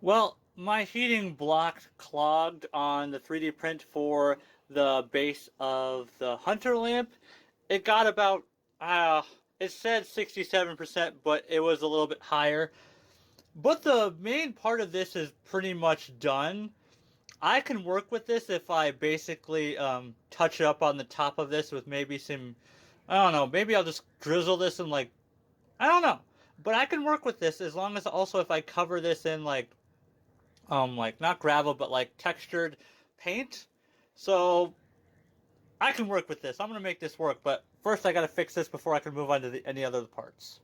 Well, my heating block clogged on the 3D print for the base of the Hunter lamp. It got about, uh, it said 67%, but it was a little bit higher. But the main part of this is pretty much done. I can work with this if I basically touch up on the top of this with maybe some, I don't know, maybe I'll just drizzle this in like, I don't know. But I can work with this as long as also if I cover this in like not gravel but like textured paint. So I can work with this. I'm gonna make this work, but first I gotta fix this before I can move on to any other parts.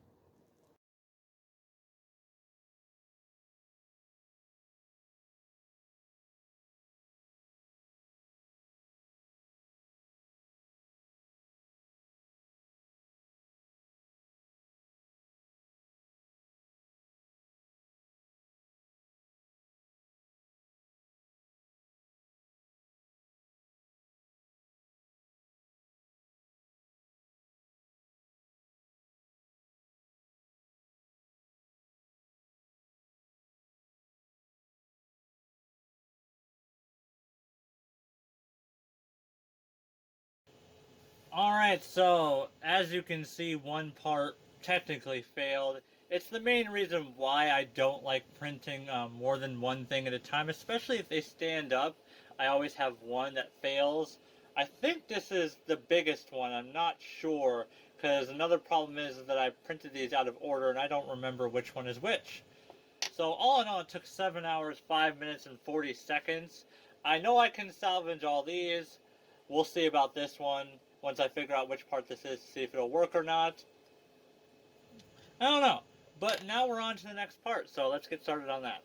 Alright, so as you can see, one part technically failed. It's the main reason why I don't like printing more than one thing at a time, especially if they stand up. I always have one that fails. I think this is the biggest one, I'm not sure, because another problem is that I printed these out of order and I don't remember which one is which. So all in all, it took 7 hours, 5 minutes, and 40 seconds. I know I can salvage all these. We'll see about this one once I figure out which part this is to see if it'll work or not. I don't know. But now we're on to the next part, so let's get started on that.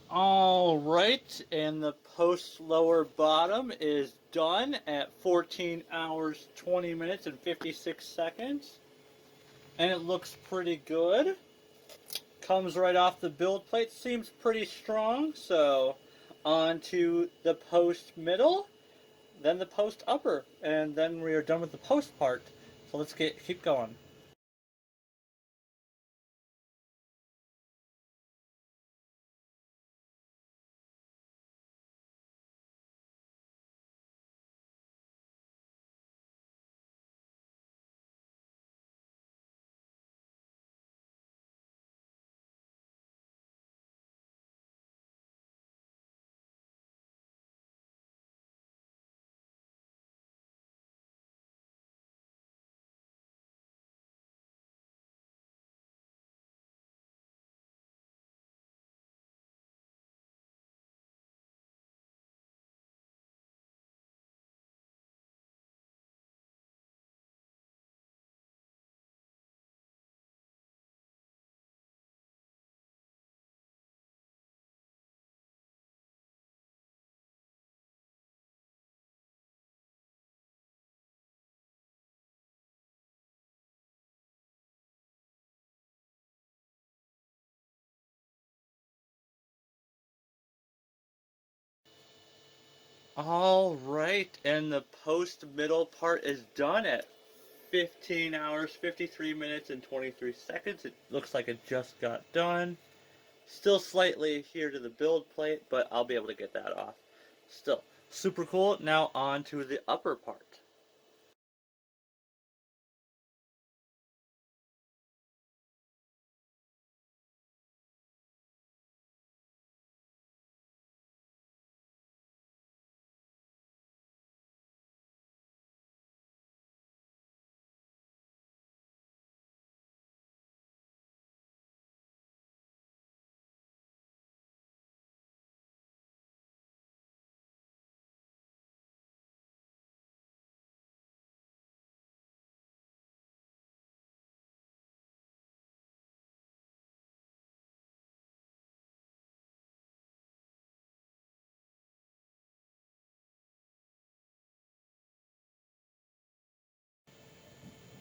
Alright, and the post lower bottom is done at 14 hours, 20 minutes, and 56 seconds. And it looks pretty good. Comes right off the build plate, seems pretty strong. So on to the post middle, then the post upper, and then we are done with the post part. So let's keep going. Alright, and the post middle part is done at 15 hours, 53 minutes, and 23 seconds. It looks like it just got done. Still slightly here to the build plate, but I'll be able to get that off. Still, super cool. Now on to the upper part.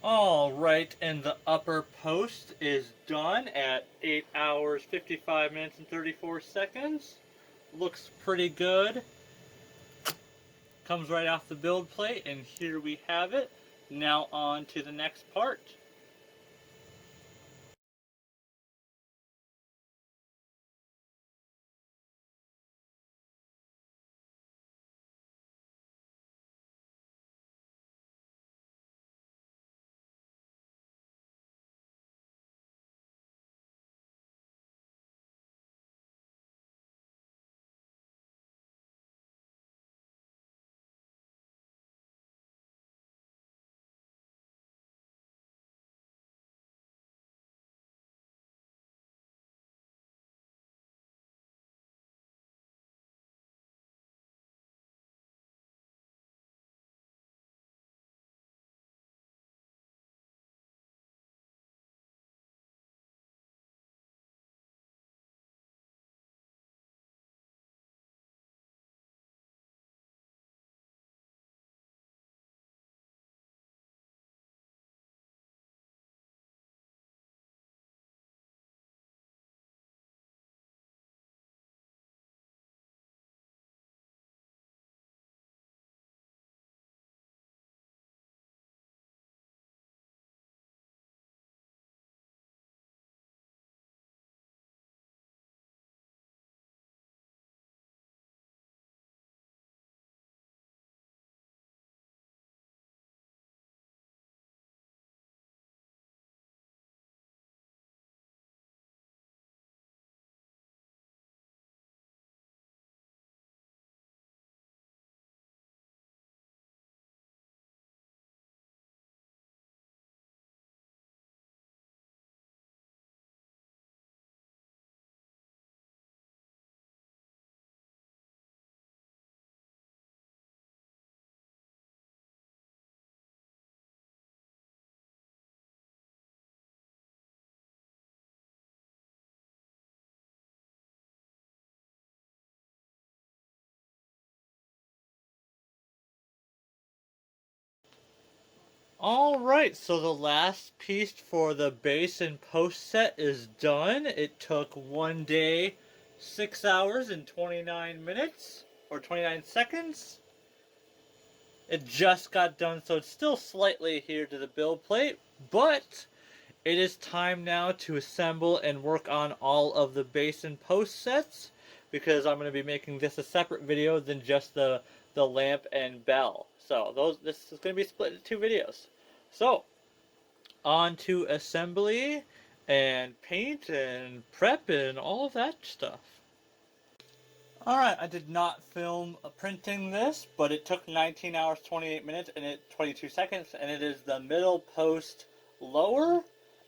Alright, and the upper post is done at 8 hours, 55 minutes, and 34 seconds. Looks pretty good. Comes right off the build plate, and here we have it. Now on to the next part. Alright, so the last piece for the base and post set is done. It took 1 day, 6 hours, and 29 minutes, or 29 seconds. It just got done, so it's still slightly adhered to the build plate, but it is time now to assemble and work on all of the base and post sets, because I'm going to be making this a separate video than just the lamp and bell. So this is going to be split into two videos. So on to assembly and paint and prep and all of that stuff. Alright, I did not film printing this, but it took 19 hours, 28 minutes, and 22 seconds, and it is the middle post lower,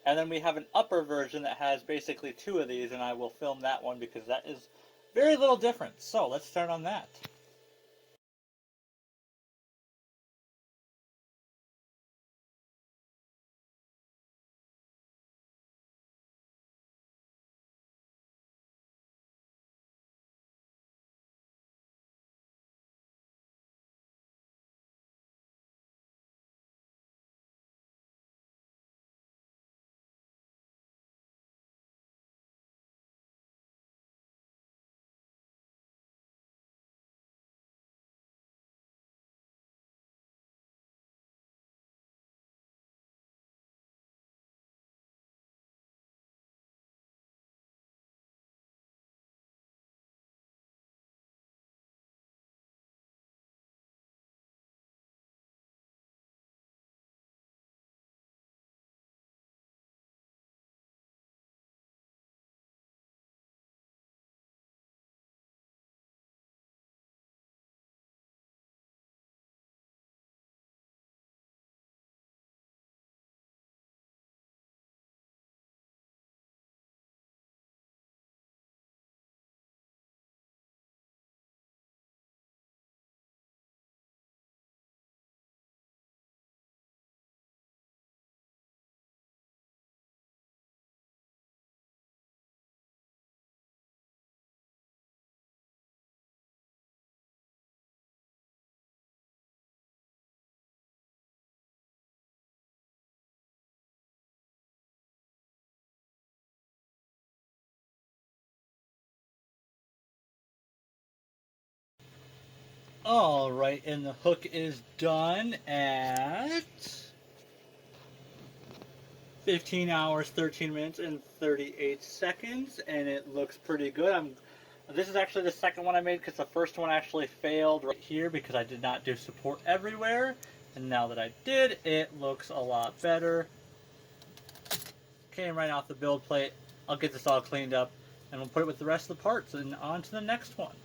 and then we have an upper version that has basically two of these, and I will film that one because that is very little different. So let's start on that. Alright, and the hook is done at 15 hours, 13 minutes, and 38 seconds, and it looks pretty good. This is actually the second one I made because the first one actually failed right here because I did not do support everywhere, and now that I did, it looks a lot better. Came right off the build plate. I'll get this all cleaned up, and we'll put it with the rest of the parts, and on to the next one.